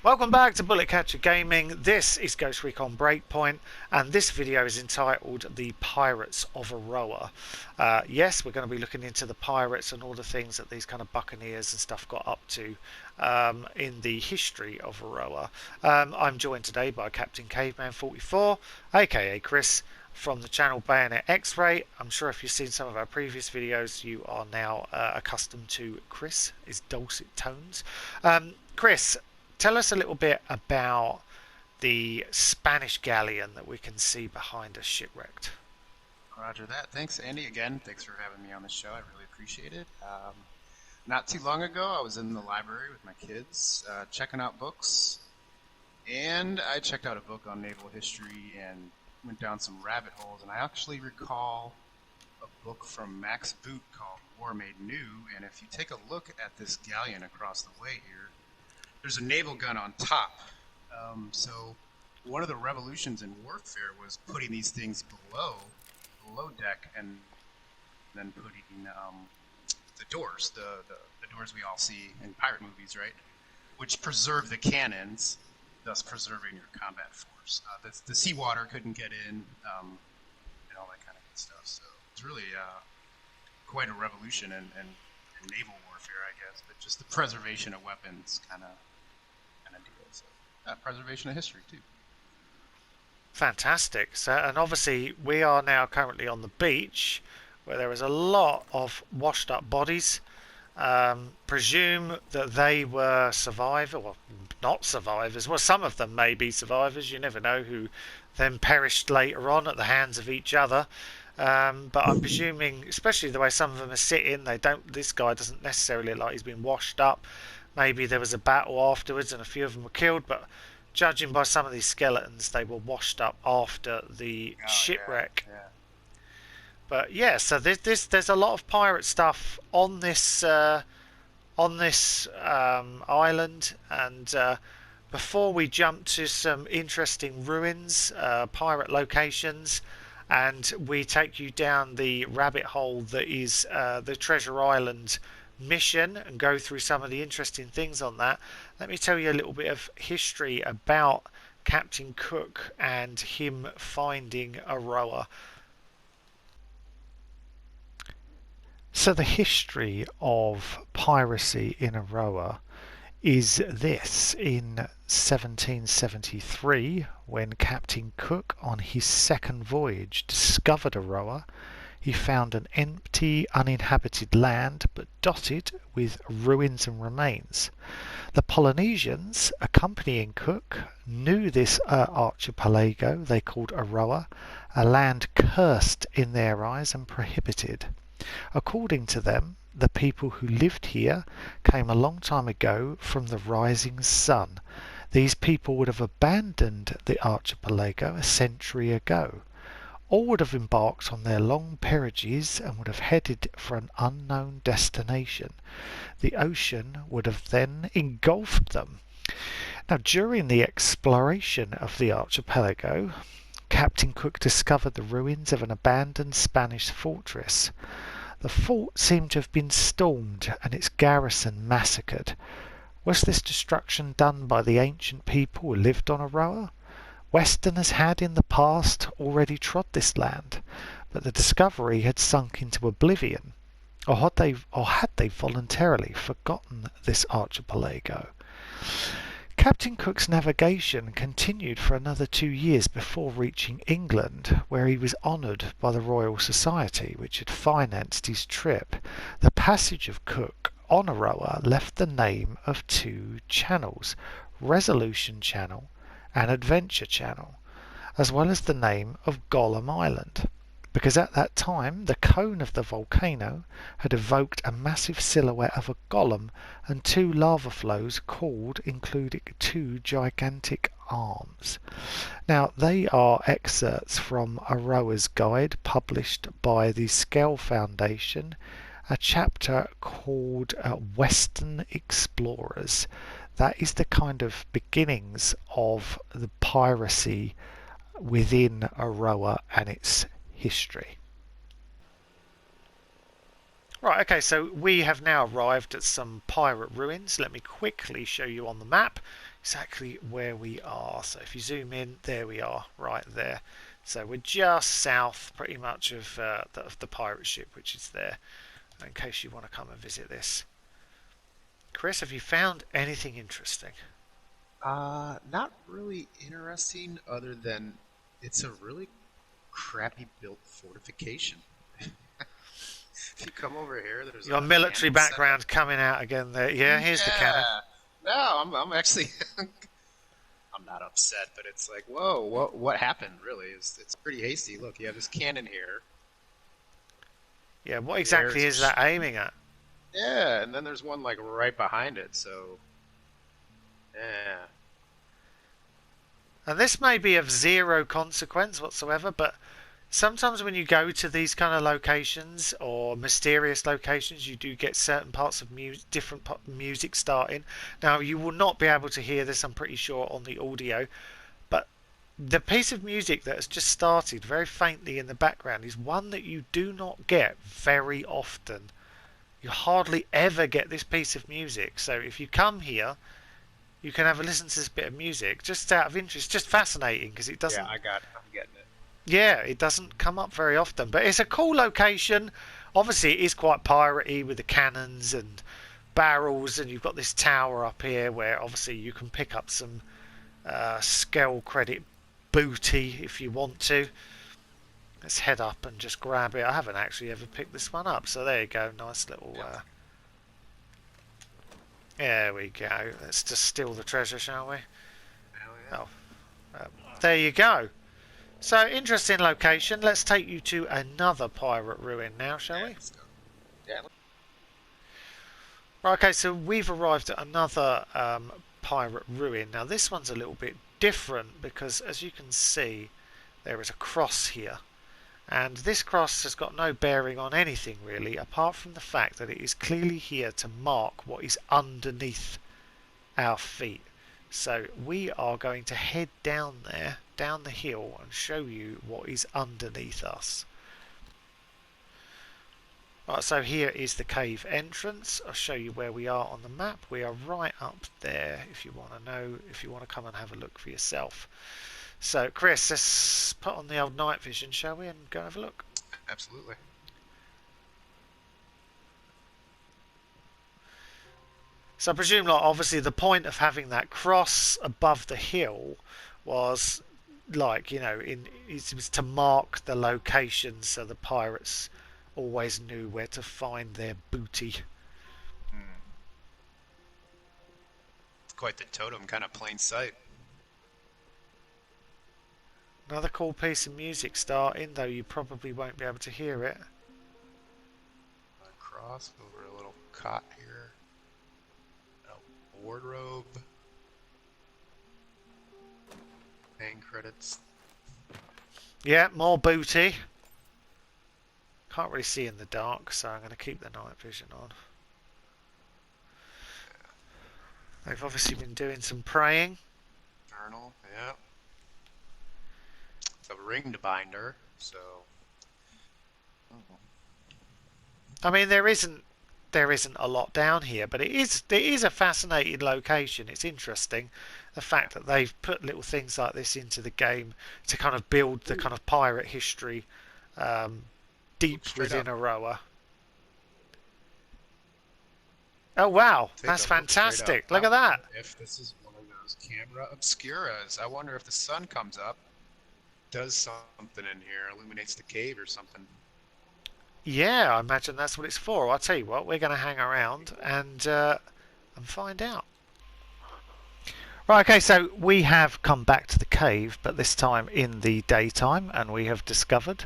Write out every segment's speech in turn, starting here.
Welcome back to Bullet Catcher Gaming. This is Ghost Recon Breakpoint, and this video is entitled The Pirates of Auroa. Yes, we're going to be looking into the pirates and all the things that these kind of buccaneers and stuff got up to in the history of Auroa. I'm joined today by Captain Caveman 44, aka Chris, from the channel Bayonet X-Ray. I'm sure if you've seen some of our previous videos, you are now accustomed to Chris, his dulcet tones. Chris, tell us a little bit about the Spanish galleon that we can see behind us shipwrecked. Roger that. Thanks, Andy. Again, thanks for having me on the show. I really appreciate it. Not too long ago, I was in the library with my kids, checking out books, and I checked out a book on naval history and went down some rabbit holes. And I actually recall a book from Max Boot called War Made New. And if you take a look at this galleon across the way here, there's a naval gun on top. So one of the revolutions in warfare was putting these things below deck and then putting the doors, the doors we all see in pirate movies, right? Which preserve the cannons, thus preserving your combat force. The seawater couldn't get in, and all that kind of good stuff. So it's really quite a revolution in naval warfare, I guess, but just the preservation of weapons kind of deal. So preservation of history too. Fantastic. So, and obviously we are now currently on the beach where there is a lot of washed up bodies. Presume that they were survivors, well, not survivors. Well, some of them may be survivors. You never know, who then perished later on at the hands of each other. But I'm presuming, especially the way some of them are sitting, they don't. This guy doesn't necessarily look like he's been washed up. Maybe there was a battle afterwards and a few of them were killed, but judging by some of these skeletons, they were washed up after the shipwreck. Yeah. But yeah, so there's a lot of pirate stuff on this island, and before we jump to some interesting ruins, pirate locations, and we take you down the rabbit hole that is the Treasure Island mission and go through some of the interesting things on that, let me tell you a little bit of history about Captain Cook and him finding Auroa. So the history of piracy in Auroa is this. In 1773, when Captain Cook on his second voyage discovered Auroa, he found an empty, uninhabited land, but dotted with ruins and remains. The Polynesians, accompanying Cook, knew this archipelago they called Auroa, a land cursed in their eyes and prohibited. According to them, the people who lived here came a long time ago from the rising sun. These people would have abandoned the archipelago a century ago. All would have embarked on their long peerages and would have headed for an unknown destination. The ocean would have then engulfed them. Now, during the exploration of the archipelago, Captain Cook discovered the ruins of an abandoned Spanish fortress. The fort seemed to have been stormed and its garrison massacred. Was this destruction done by the ancient people who lived on Auroa? Westerners had in the past already trod this land, but the discovery had sunk into oblivion, or had they voluntarily forgotten this archipelago? Captain Cook's navigation continued for another 2 years before reaching England, where he was honoured by the Royal Society, which had financed his trip. The passage of Cook on Auroa left the name of 2 channels, Resolution Channel and Adventure Channel, as well as the name of Gollum Island, because at that time the cone of the volcano had evoked a massive silhouette of a golem and 2 lava flows including 2 gigantic arms. Now, they are excerpts from Auroa's Guide, published by the Skell Foundation, a chapter called Western Explorers. That is the kind of beginnings of the piracy within Auroa and its history. Right, okay, so we have now arrived at some pirate ruins. Let me quickly show you on the map. exactly where we are. So if you zoom in, there we are, right there. So we're just south, pretty much, of the pirate ship, which is there. In case you want to come and visit this. Chris, have you found anything interesting? Not really interesting, other than it's a really crappy built fortification. If you come over here, there's Your a military cannon set up. background coming out again there. Yeah, here's the cannon. Yeah. No, I'm actually I'm not upset, but it's like, whoa, what happened? Really, it's pretty hasty. Look, you have this cannon here. Yeah, what exactly is There's that aiming at? yeah, and then there's one like right behind it. So yeah, And this may be of zero consequence whatsoever, but sometimes when you go to these kind of locations or mysterious locations, you do get certain parts of different music starting. Now, you will not be able to hear this, I'm pretty sure, on the audio, but the piece of music that has just started very faintly in the background is one that you do not get very often. You hardly ever get this piece of music. So if you come here, you can have a listen to this bit of music just out of interest. Just fascinating because it yeah, doesn't. I'm getting it. Yeah, it doesn't come up very often, but it's a cool location. Obviously, it is quite piratey with the cannons and barrels, and you've got this tower up here where obviously you can pick up some scale credit booty if you want to. Let's head up and just grab it. I haven't actually ever picked this one up, so there you go. Nice little. Yep. There we go. Let's just steal the treasure, shall we? Hell yeah. Oh, there you go. So, interesting location. Let's take you to another pirate ruin now, shall Yeah, we? let's go. Yeah. Right, okay, so we've arrived at another pirate ruin. Now, this one's a little bit different because, as you can see, there is a cross here. And this cross has got no bearing on anything, really, apart from the fact that it is clearly here to mark what is underneath our feet. So we are going to head down there, down the hill, and show you what is underneath us. Right, so here is the cave entrance. I'll show you where we are on the map. We are right up there if you want to know, if you want to come and have a look for yourself. So Chris, let's put on the old night vision, shall we, and go have a look. Absolutely. So I presume, like, obviously the point of having that cross above the hill was, like, you know, it was to mark the location so the pirates always knew where to find their booty. It's quite the totem, kind of plain sight. Another cool piece of music starting, though you probably won't be able to hear it. Cross over a little cot here. A wardrobe. Paying credits. Yeah, more booty. Can't really see in the dark, so I'm going to keep the night vision on. They've obviously been doing some praying. Journal, yeah. A ringed binder, so. I mean, there isn't a lot down here, but it is a fascinating location. It's interesting, the fact that they've put little things like this into the game to kind of build the kind of pirate history deep within Auroa. Oh wow, that's fantastic! Look at that. If this is one of those camera obscuras, I wonder if the sun comes up, does something in here, illuminates the cave or something. Yeah, I imagine that's what it's for. I'll tell you what, we're going to hang around and find out. Right, okay, so we have come back to the cave, but this time in the daytime, and we have discovered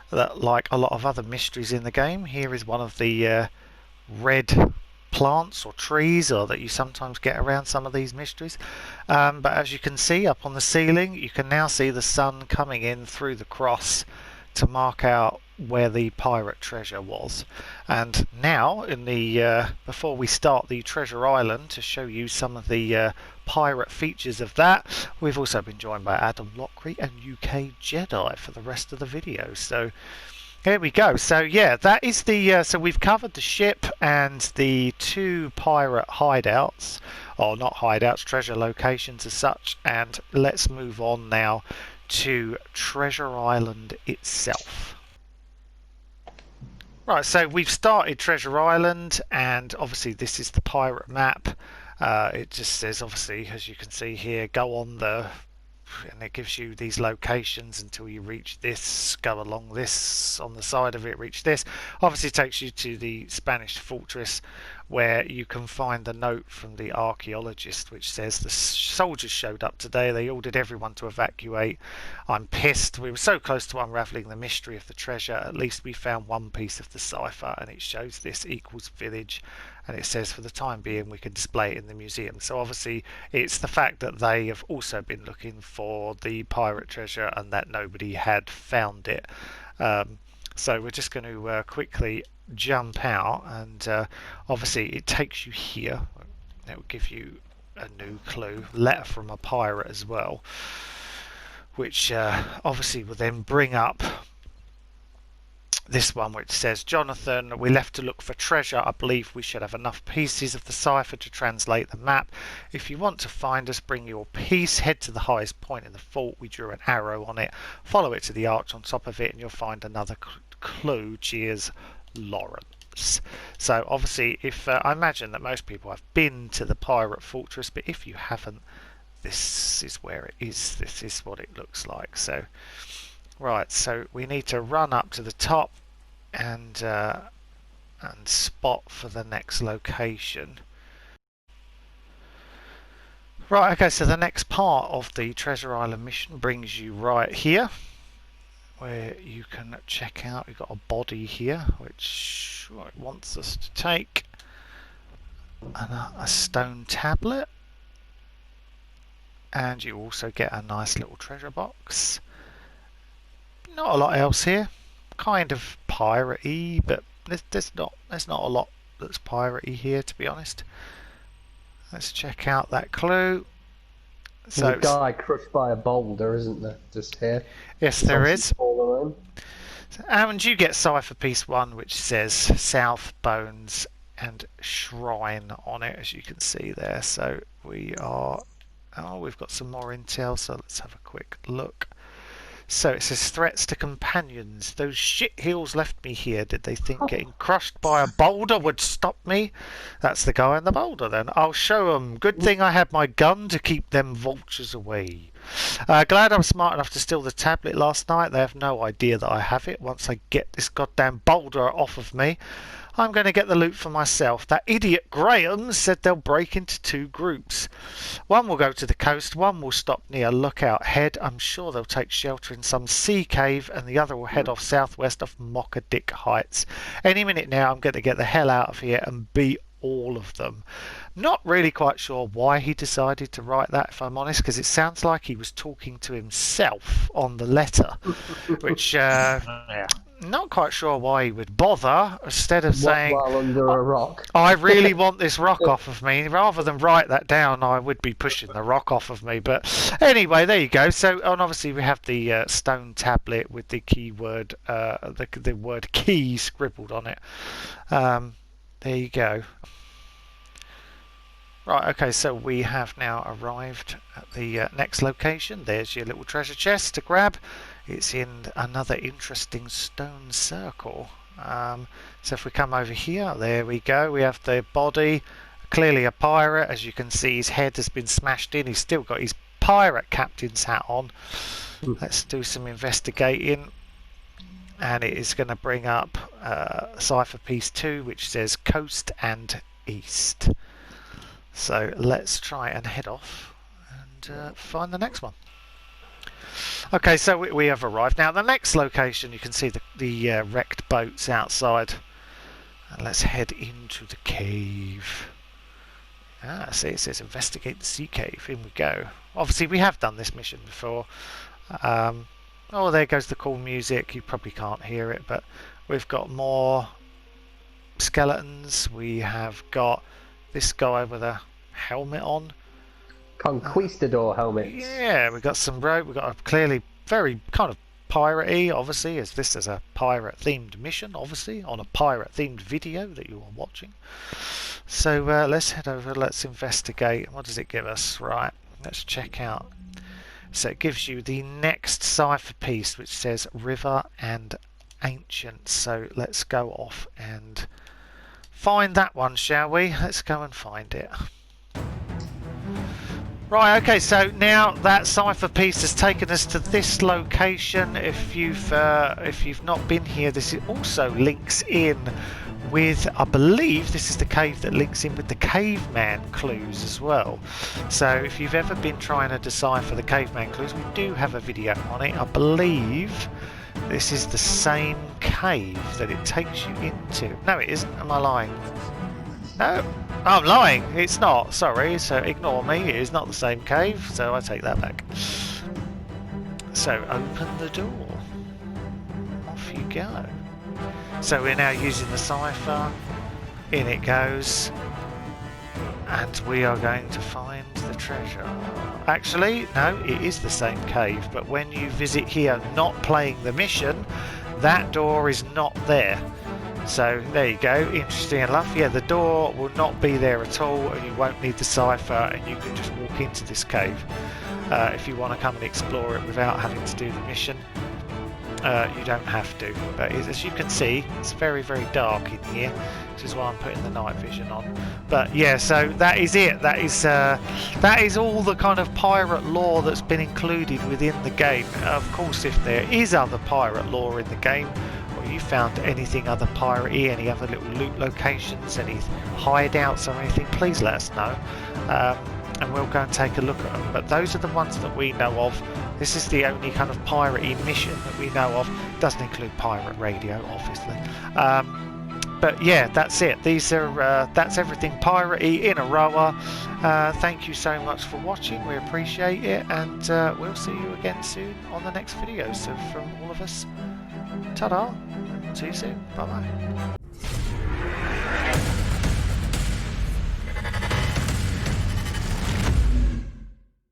that, like a lot of other mysteries in the game, here is one of the red plants or trees, or that you sometimes get around some of these mysteries. But as you can see up on the ceiling, you can now see the sun coming in through the cross to mark out where the pirate treasure was. And now, in the before we start the treasure island to show you some of the pirate features of that, we've also been joined by Adam Lockery and UK Jedi for the rest of the video. So Here we go. So yeah, that is the. So we've covered the ship and the 2 pirate hideouts, or not hideouts, treasure locations as such. And let's move on now to Treasure Island itself. Right, so we've started Treasure Island, and obviously this is the pirate map. It just says, obviously, as you can see here, go on the, and it gives you these locations until you reach this, go along this, on the side of it, reach this. Obviously it takes you to the Spanish fortress, where you can find the note from the archaeologist which says the soldiers showed up today, they ordered everyone to evacuate. I'm pissed, we were so close to unravelling the mystery of the treasure, at least we found one piece of the cipher, and it shows this equals village, and it says for the time being we can display it in the museum. So obviously it's the fact that they have also been looking for the pirate treasure and that nobody had found it. So we're just going to quickly jump out, and obviously it takes you here. It will give you a new clue, letter from a pirate as well, which obviously will then bring up this one, which says, Jonathan, we left to look for treasure. I believe we should have enough pieces of the cipher to translate the map. If you want to find us, bring your piece, head to the highest point in the fort. We drew an arrow on it, follow it to the arch on top of it, and you'll find another clue. Cheers, Lawrence. So obviously, if I imagine that most people have been to the pirate fortress, but if you haven't, this is where it is. This is what it looks like. So right, so we need to run up to the top and spot for the next location. Right, okay, so the next part of the Treasure Island mission brings you right here, where you can check out, we've got a body here which it wants us to take, and a stone tablet, and you also get a nice little treasure box. Not a lot else here, kind of piratey, but there's not a lot that's piratey here, to be honest. Let's check out that clue. So there's a guy crushed by a boulder, isn't there? Just here. Yes, there is. And you get cipher piece 1, which says South Bones and Shrine on it, as you can see there. So we are. Oh, we've got some more intel. So let's have a quick look. So it says threats to companions. Those shit heels left me here. Did they think getting crushed by a boulder would stop me? That's the guy on the boulder then. I'll show them. Good thing I had my gun to keep them vultures away. Glad I was smart enough to steal the tablet last night. They have no idea that I have it. Once I get this goddamn boulder off of me, I'm going to get the loot for myself. That idiot Graham said they'll break into 2 groups. One will go to the coast, one will stop near Lookout Head. I'm sure they'll take shelter in some sea cave, and the other will head off southwest of Mockadick Heights. Any minute now, I'm going to get the hell out of here and beat all of them. Not really quite sure why he decided to write that, if I'm honest, because it sounds like he was talking to himself on the letter, which not quite sure why he would bother, instead of saying, while under a rock, I really want this rock off of me. Rather than write that down, I would be pushing the rock off of me. But anyway, there you go. So, and obviously we have the stone tablet with the keyword, the word key scribbled on it. There you go. Right, okay, so we have now arrived at the next location. There's your little treasure chest to grab. It's in another interesting stone circle. So if we come over here, there we go. We have the body, clearly a pirate. As you can see, his head has been smashed in. He's still got his pirate captain's hat on. Let's do some investigating. And it is going to bring up cipher piece 2, which says coast and east. So let's try and head off and find the next one. Okay, so we have arrived. Now the next location, you can see the wrecked boats outside. And let's head into the cave. See, it says investigate the sea cave. In we go. Obviously we have done this mission before. Oh, there goes the cool music. You probably can't hear it, but we've got more skeletons. We have got this guy with a helmet on. Conquistador helmet. Yeah, we've got some rope. We've got a clearly very kind of piratey, obviously, as this is a pirate-themed mission, obviously, on a pirate-themed video that you are watching. So let's head over, let's investigate. What does it give us? Right, let's check out. So it gives you the next cipher piece, which says River and Ancient. So let's go off and find that one, shall we? Let's go and find it. Right, okay, so now that cipher piece has taken us to this location. If you've not been here, this also links in with, I believe this is the cave that links in with the caveman clues as well. So if you've ever been trying to decipher the caveman clues, we do have a video on it. I believe this is the same cave that it takes you into. No, it isn't. Am I lying? No, I'm lying. It's not. Sorry. So ignore me. It is not the same cave. So I take that back. So open the door. Off you go. So we're now using the cipher. In it goes. And we are going to find the treasure. Actually, no, it is the same cave. But when you visit here not playing the mission, that door is not there. So there you go, interesting enough. Yeah, the door will not be there at all, and you won't need the cipher, and you can just walk into this cave. If you want to come and explore it without having to do the mission, you don't have to. But as you can see, it's very, very dark in here, which is why I'm putting the night vision on. But yeah, so that is it. That is all the kind of pirate lore that's been included within the game. Of course, if there is other pirate lore in the game, you found anything other piratey, any other little loot locations, any hideouts or anything, please let us know, and we'll go and take a look at them. But those are the ones that we know of. This is the only kind of piratey mission that we know of. Doesn't include pirate radio, obviously. But yeah, that's it. These are that's everything piratey in Auroa. Thank you so much for watching. We appreciate it, and we'll see you again soon on the next video. So from all of us, ta-da. See you soon. Bye-bye.